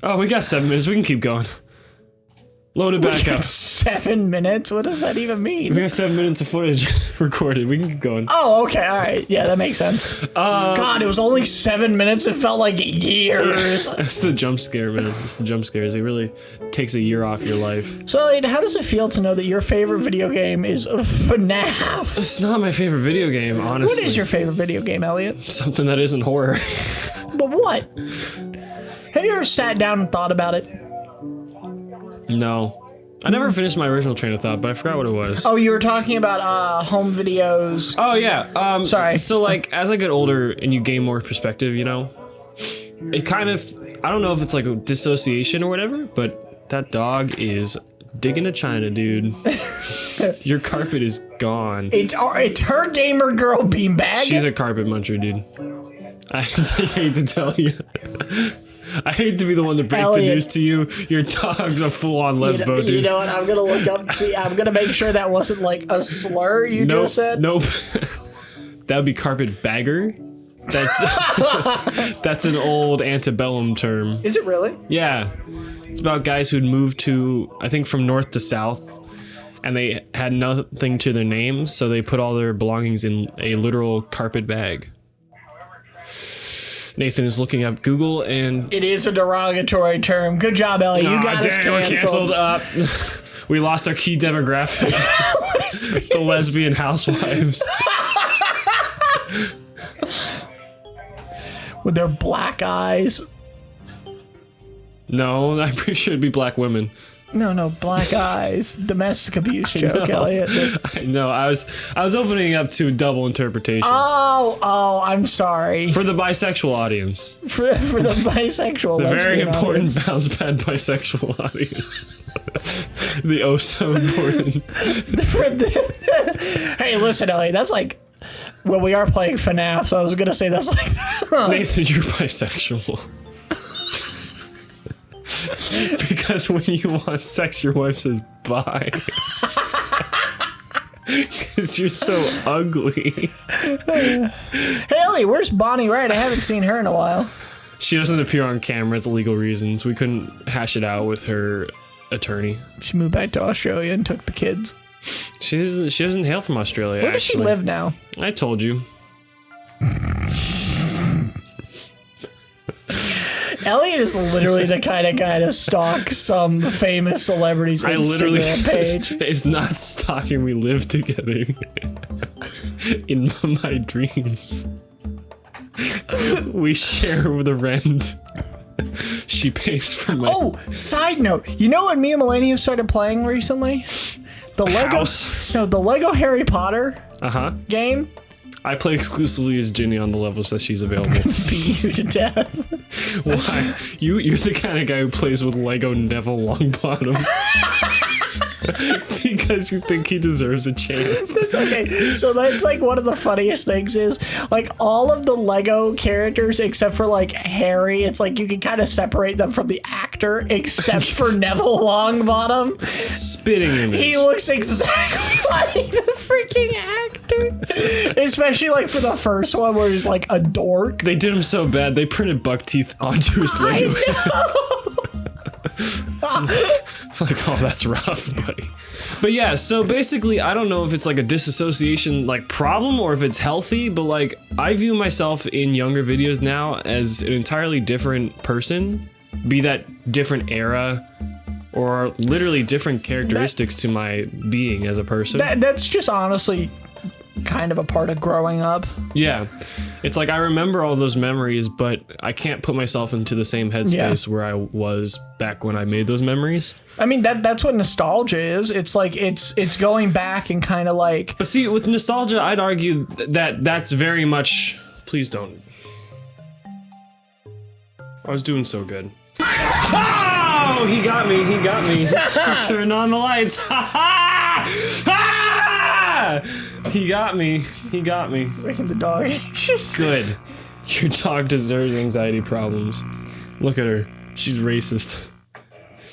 Oh, we got 7 minutes. We can keep going. Load it back up. 7 minutes? What does that even mean? We got 7 minutes of footage recorded. We can keep going. Oh, okay. All right. Yeah, that makes sense. God, it was only 7 minutes. It felt like years. It's the jump scare, man. It's the jump scares. It really takes a year off your life. So, Elliot, how does it feel to know that your favorite video game is FNAF? It's not my favorite video game, honestly. What is your favorite video game, Elliot? Something that isn't horror. But what? Have you ever sat down and thought about it? No. I never finished my original train of thought, but I forgot what it was. Oh, you were talking about home videos. Oh, yeah. Sorry. So, like, as I get older and you gain more perspective, you know, it kind of, I don't know if it's like a dissociation or whatever, but that dog is digging a China, dude. Your carpet is gone. It's her gamer girl beanbag. She's a carpet muncher, dude. I hate to tell you. I hate to be the one to break the news to you. Your dog's a full-on lesbo, dude. You know what? I'm gonna look up. See, I'm gonna make sure that wasn't like a slur you just said. Nope. That would be carpet bagger. That's an old antebellum term. Is it really? Yeah. It's about guys who'd moved to, I think, from north to south, and they had nothing to their names, so they put all their belongings in a literal carpet bag. Nathan is looking up Google, and it is a derogatory term. Good job, Ellie. You got us canceled. We're canceled. We lost our key demographic. The lesbian housewives. With their black eyes. No, I'm pretty sure it'd be black women. No, black eyes. Domestic abuse joke, Elliot. I know. I was opening up to double interpretation. Oh, I'm sorry. For the bisexual audience. For the bisexual The very important audience. bounce pad bisexual audience. The oh so important. Hey, listen, Elliot, that's like, well, we are playing FNAF, so I was gonna say that's like Nathan, you're bisexual. Because when you want sex, your wife says bye. Because you're so ugly. Hey, Ellie, where's Bonnie Wright? I haven't seen her in a while. She doesn't appear on camera. It's legal reasons. We couldn't hash it out with her attorney. She moved back to Australia and took the kids. She doesn't hail from Australia, Where does she live now? I told you. Elliot is literally the kind of guy to stalk some famous celebrities' Instagram page. It's not stalking. We live together in my dreams. We share the rent. She pays for my. Oh, side note. You know what me and Millennium started playing recently? The Lego Harry Potter game. I play exclusively as Ginny on the levels that she's available. Beat you to death. Why? You're the kind of guy who plays with Lego Neville Longbottom. Because you think he deserves a chance. That's okay. So that's like one of the funniest things is like all of the Lego characters except for like Harry, it's like you can kind of separate them from the actor except for Neville Longbottom. Spitting image. He looks exactly like the freaking actor. Especially like for the first one where he's like a dork. They did him so bad they printed buck teeth onto his Lego. Like, oh, that's rough, buddy. But yeah, so basically, I don't know if it's like a disassociation like problem or if it's healthy, but like I view myself in younger videos now as an entirely different person, be that different era or literally different characteristics to my being as a person. That's just honestly kind of a part of growing up. Yeah. It's like I remember all those memories, but I can't put myself into the same headspace where I was back when I made those memories. I mean, that's what nostalgia is. It's like it's going back and kind of like. But see, with nostalgia, I'd argue that that's very much. Please don't. I was doing so good. Oh, he got me. He got me. Turn on the lights. Ha ha! He got me. He got me. Making the dog anxious. Good. Your dog deserves anxiety problems. Look at her. She's racist.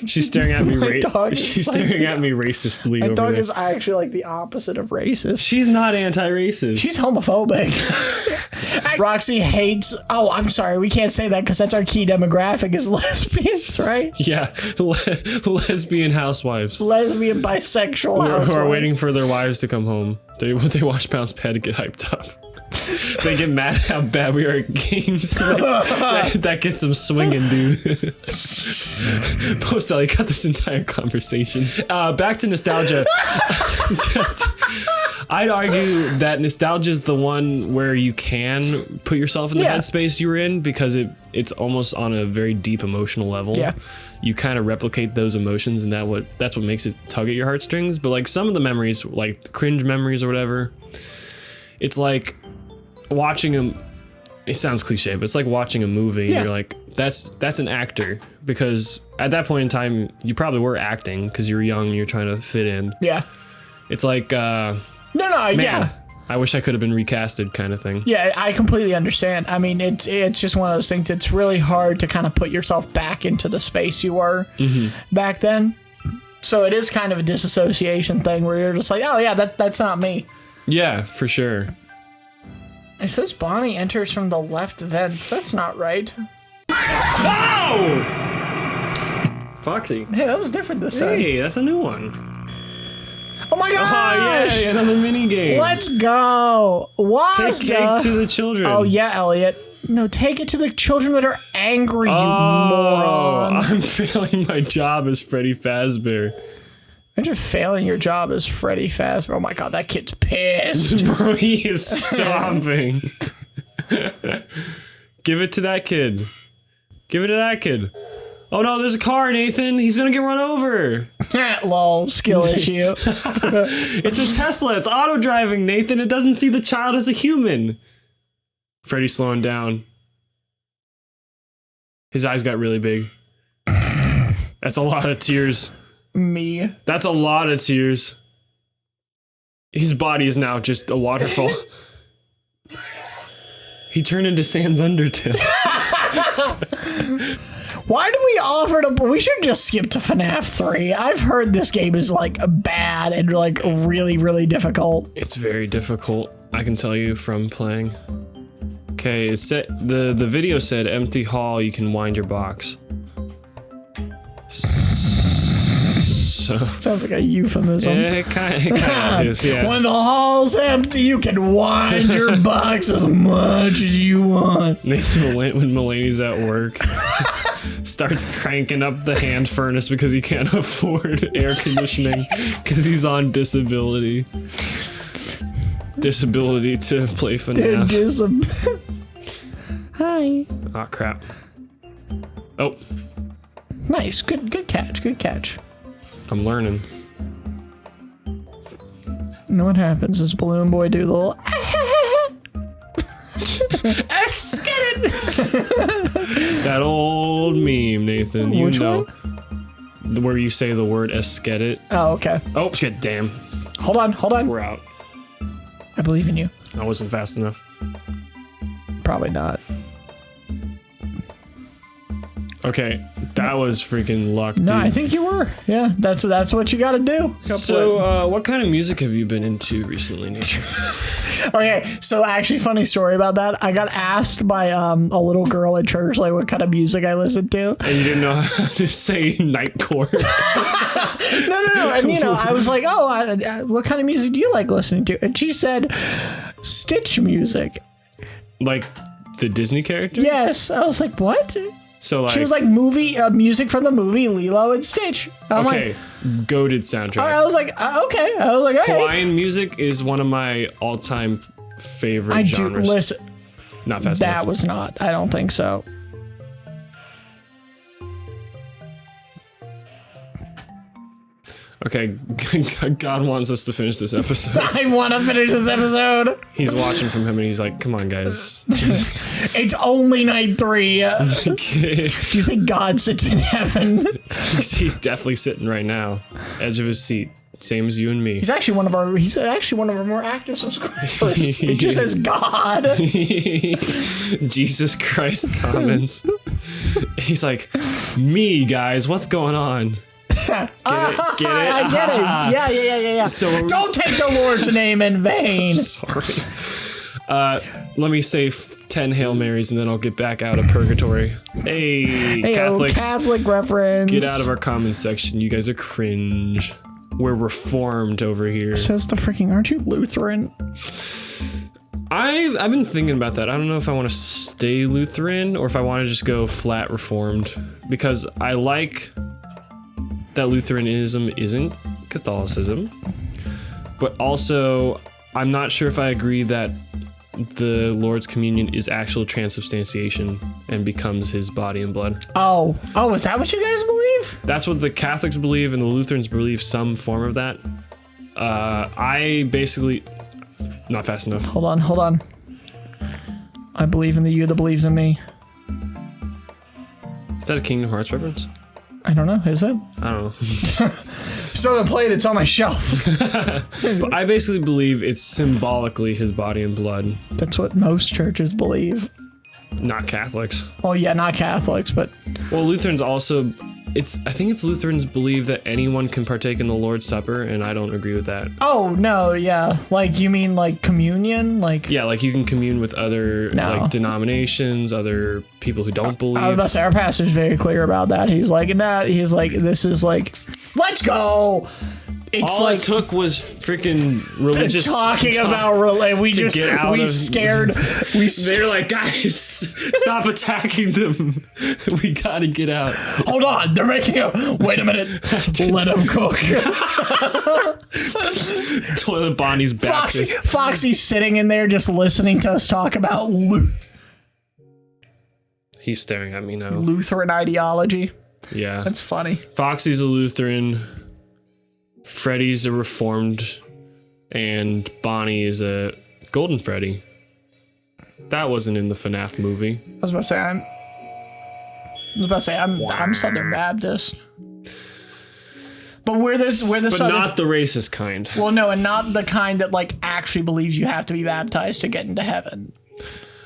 She's staring at me. She's staring at me racistly. My over dog there. is actually like the opposite of racist. She's not anti-racist. She's homophobic. Roxy hates. Oh, I'm sorry. We can't say that because that's our key demographic is lesbians, right? Yeah, lesbian housewives. Lesbian bisexual Who housewives. are waiting for their wives to come home. They watch Bounce Pad to get hyped up. They get mad how bad we are at games. That gets them swinging, dude. Post Ellie cut this entire conversation. Back to nostalgia. I'd argue that nostalgia is the one where you can put yourself in the headspace you were in because it's almost on a very deep emotional level. Yeah. You kind of replicate those emotions, and that's what makes it tug at your heartstrings. But like some of the memories, like the cringe memories or whatever, it's like watching them. It sounds cliche, but it's like watching a movie. Yeah. And you're like, that's an actor, because at that point in time you probably were acting because you were young and you're trying to fit in. Yeah. It's like yeah. I wish I could have been recasted kind of thing. Yeah, I completely understand. I mean, it's just one of those things. It's really hard to kind of put yourself back into the space you were back then. So it is kind of a disassociation thing where you're just like, oh yeah, that's not me. Yeah, for sure. It says Bonnie enters from the left vent. That's not right. Oh! Foxy. Hey, that was different this time. Hey, that's a new one. Oh my gosh! Oh yeah, another mini game. Let's go. What? Take cake to the children. Oh yeah, Elliot. No, take it to the children that are angry, you moron. I'm failing my job as Freddy Fazbear. Imagine failing your job as Freddy Fazbear. Oh my god, that kid's pissed. Bro, he is stomping. Give it to that kid. Give it to that kid. Oh no, there's a car, Nathan. He's gonna get run over. Lol, skill issue. It's a Tesla. It's auto driving, Nathan. It doesn't see the child as a human. Freddy's slowing down. His eyes got really big. That's a lot of tears. Me. That's a lot of tears. His body is now just a waterfall. He turned into Sans Undertale. Why do we offer to... We should just skip to FNAF 3. I've heard this game is like bad and like really, really difficult. It's very difficult, I can tell you from playing. Okay, it said the video said empty hall, you can wind your box. So Sounds like a euphemism. it kind of is, yeah. When the hall's empty, you can wind your box as much as you want. Nathan, when Mulaney's at work, starts cranking up the hand furnace because he can't afford air conditioning because he's on disability. Disability to play FNAF. Hi. Oh crap. Oh, Nice. Good catch. Good catch. I'm learning. You know what happens is Balloon Boy do the little... That old meme, Nathan. You Which know. Where you say the word esket. Oh, okay. Oh, shit, damn. Hold on. We're out. I believe in you. I wasn't fast enough. Probably not. Okay, that was freaking luck, dude. No, I think you were. Yeah, that's what you got to do. So, what kind of music have you been into recently, Nathan? Okay, so actually, funny story about that. I got asked by a little girl at church like what kind of music I listened to. And you didn't know how to say nightcore. No. And I was like, oh, what kind of music do you like listening to? And she said, Stitch music. Like the Disney character? Yes. I was like, what? So like She was like music from the movie Lilo and Stitch. I'm okay, goated soundtrack. I was like, okay. I was like, all right. Hawaiian music is one of my all-time favorite I genres. do listen. Not fast That enough. was not. I don't think so. Okay, God wants us to finish this episode. I want to finish this episode. He's watching from him and he's like, come on, guys. It's only night 3. Do you think God sits in heaven? He's definitely sitting right now, edge of his seat, same as you and me. He's actually one of our more active subscribers. He just says God. Jesus Christ comments. He's like, me, guys, what's going on? Get it? I get it. Yeah. So Don't take the Lord's name in vain. sorry. let me say 10 Hail Marys and then I'll get back out of purgatory. Hey, Catholics. Catholic reference. Get out of our comment section. You guys are cringe. We're reformed over here. Says the freaking, aren't you Lutheran? I've been thinking about that. I don't know if I want to stay Lutheran or if I want to just go flat reformed, because I like that Lutheranism isn't Catholicism, but also I'm not sure if I agree that the Lord's Communion is actual transubstantiation and becomes his body and blood. Oh, is that what you guys believe? That's what the Catholics believe, and the Lutherans believe some form of that. I basically... Not fast enough. Hold on. I believe in the you that believes in me. Is that a Kingdom Hearts reference? I don't know, is it? I don't know. So I played, it's on my shelf. But I basically believe it's symbolically his body and blood. That's what most churches believe. Not Catholics. Oh yeah, not Catholics, but... Well, Lutherans also... I think it's Lutherans believe that anyone can partake in the Lord's Supper, and I don't agree with that. Oh, no, yeah. Like, you mean like communion? Like... Yeah, like you can commune with other like denominations, other people who don't believe. I was about to say, our pastor's very clear about that. He's like, this is like, let's go! It's all like, it took was freaking religious talking talk about scared. They're like, guys, stop attacking them. We gotta get out. Hold on, they're making a. Wait a minute. Let them cook. Toilet Bonnie's Baptist. Foxy's sitting in there just listening to us talk about He's staring at me now. Lutheran ideology. Yeah, that's funny. Foxy's a Lutheran. Freddy's a Reformed, and Bonnie is a Golden Freddy. That wasn't in the FNAF movie. I was about to say I'm Southern Baptist. But we're the Southern, not the racist kind. Well, no, and not the kind that like actually believes you have to be baptized to get into heaven.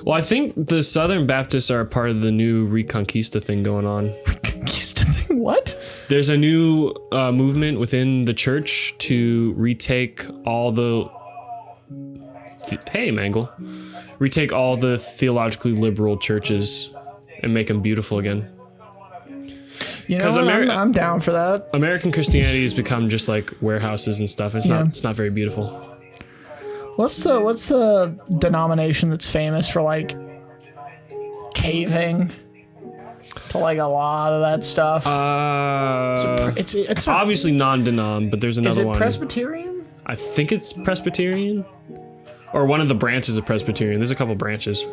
Well, I think the Southern Baptists are a part of the new Reconquista thing going on. Reconquista thing? What? There's a new movement within the church to retake all the... Hey, Mangle. Retake all the theologically liberal churches and make them beautiful again. You know what? I'm down for that. American Christianity has become just like warehouses and stuff. It's not very beautiful. What's the denomination that's famous for like caving to like a lot of that stuff? It's obviously non-denom, but there's another one. Is it Presbyterian? I think it's Presbyterian, or one of the branches of Presbyterian. There's a couple branches.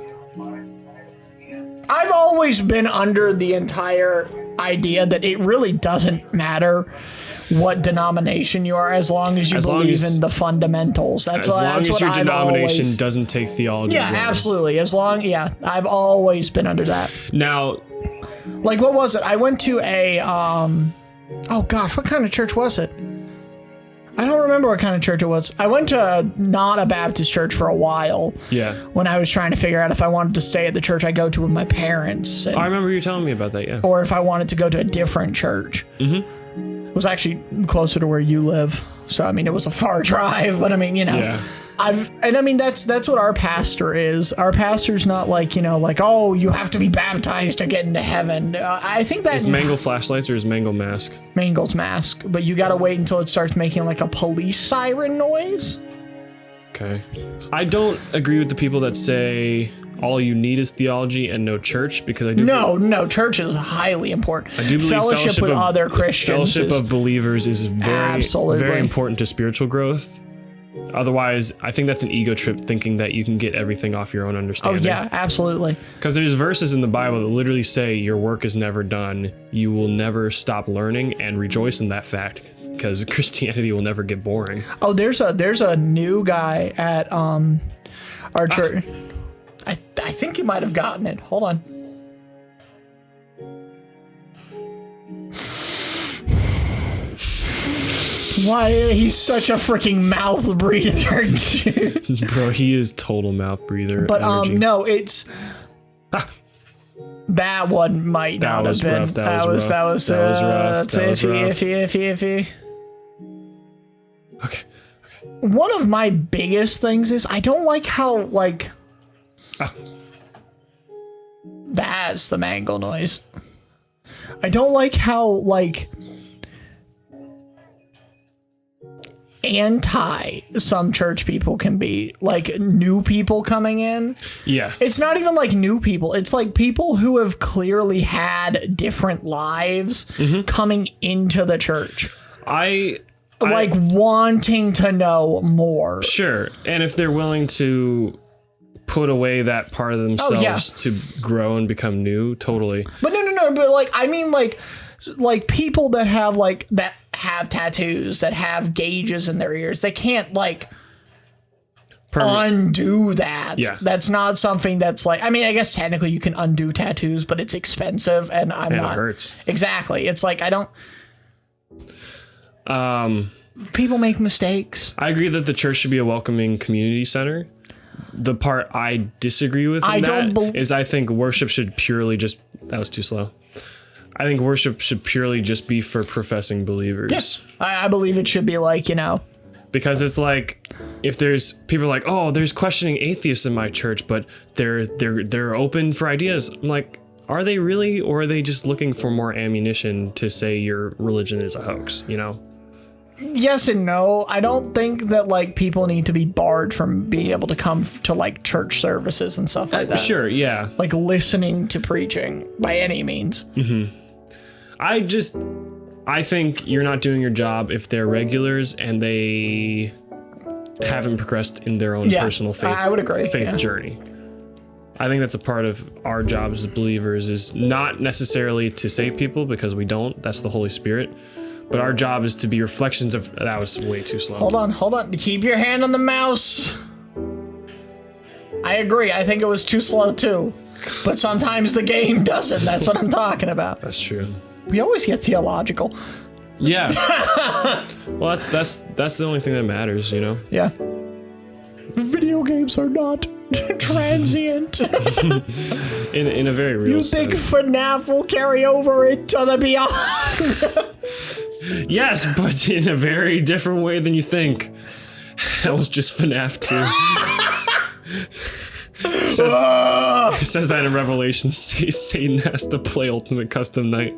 I've always been under the entire idea that it really doesn't matter what denomination you are, as long as you believe in the fundamentals. That's as long as your denomination always, doesn't take theology. Yeah, wrong. Absolutely. I've always been under that. Now, like, what was it? I went to a oh gosh, what kind of church was it? I don't remember what kind of church it was. I went to not a Baptist church for a while. Yeah. When I was trying to figure out if I wanted to stay at the church I go to with my parents. I remember you telling me about that, yeah. Or if I wanted to go to a different church. Mm-hmm. It was actually closer to where you live. So, I mean, it was a far drive, but I mean, you know. Yeah. That's what our pastor is. Our pastor's not like, you know, like, oh, you have to be baptized to get into heaven. I think that... Is Mangle flashlights or is Mangle mask? Mangle's mask, but you gotta wait until it starts making like a police siren noise. Okay. I don't agree with the people that say all you need is theology and no church, because I do... No, church is highly important. I do believe fellowship with other Christians. Fellowship of believers is very important to spiritual growth. Otherwise, I think that's an ego trip, thinking that you can get everything off your own understanding. Oh, yeah, absolutely. Because there's verses in the Bible that literally say your work is never done. You will never stop learning, and rejoice in that fact, because Christianity will never get boring. Oh, there's a new guy at our church. I think you might have gotten it. Hold on. Why, he's such a freaking mouth breather, dude. Bro, he is total mouth breather. But energy. No, it's that one might not have been. Rough. That was rough. That's iffy. Okay. One of my biggest things is I don't like how, like, That's the mangle noise. I don't like how, like, anti some church people can be, like new people coming in. Yeah. It's not even like new people. It's like people who have clearly had different lives coming into the church. Like wanting to know more. Sure. And if they're willing to put away that part of themselves to grow and become new, totally. But no, but like I mean like people that have tattoos, that have gauges in their ears, they can't like undo that. Yeah. That's not something that's like, I mean, I guess technically you can undo tattoos, but it's expensive and it hurts. Exactly. It's like I don't people make mistakes. I agree that the church should be a welcoming community center. The part I disagree with is I think worship should purely just... That was too slow. I think worship should purely just be for professing believers. Yes, I believe it should be like, you know... Because it's like, if there's... People are like, oh, there's questioning atheists in my church, but they're open for ideas. I'm like, are they really? Or are they just looking for more ammunition to say your religion is a hoax, you know? Yes and no. I don't think that like people need to be barred from being able to come to like church services and stuff like that. Sure, yeah. Like listening to preaching by any means. Mm-hmm. I think you're not doing your job if they're regulars and they haven't progressed in their own personal faith. I would agree. Faith journey. I think that's a part of our job as believers, is not necessarily to save people, because we don't. That's the Holy Spirit. But our job is to be reflections of... That was way too slow. Hold on. Keep your hand on the mouse. I agree. I think it was too slow too. But sometimes the game doesn't. That's what I'm talking about. That's true. We always get theological. Yeah. Well, that's the only thing that matters, you know? Yeah. Video games are not transient. in a very real sense. You think FNAF will carry over into the beyond? Yes, but in a very different way than you think. That was just FNAF 2. It says that in Revelation. Satan has to play Ultimate Custom Night.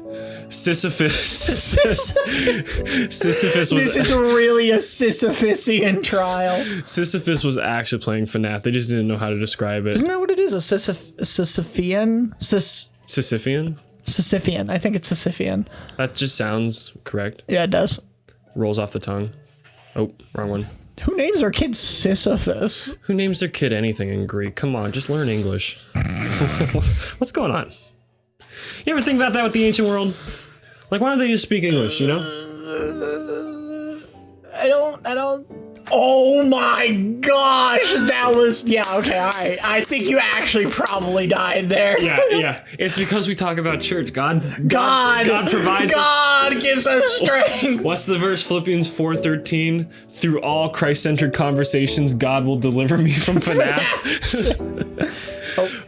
Sisyphus was... This is really a Sisyphusian trial. Sisyphus was actually playing FNAF. They just didn't know how to describe it. Isn't that what it is? A Sisyphean? Sisyphean? Sisyphean. I think it's Sisyphean. That just sounds correct. Yeah, it does. Rolls off the tongue. Oh, wrong one. Who names their kid Sisyphus? Who names their kid anything in Greek? Come on, just learn English. What's going on? You ever think about that with the ancient world? Like, why don't they just speak English, you know? I don't... Oh my gosh, that was... Yeah, okay, alright. I think you actually probably died there. Yeah. It's because we talk about church. God provides God gives us strength. What's the verse? Philippians 4:13. Through all Christ-centered conversations, God will deliver me from FNAF.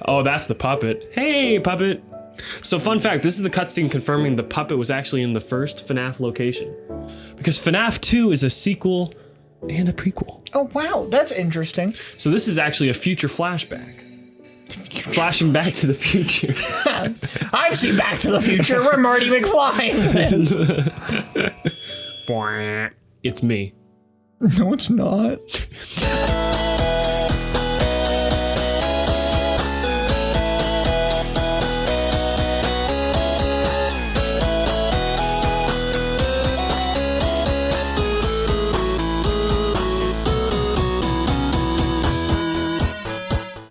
Oh, that's the puppet. Hey, puppet. So fun fact, this is the cutscene confirming the puppet was actually in the first FNAF location. Because FNAF 2 is a sequel and a prequel. Oh, wow, that's interesting. So this is actually a future flashback. Flashing back to the future. I've seen Back to the Future where Marty McFly is. It's me. No, it's not.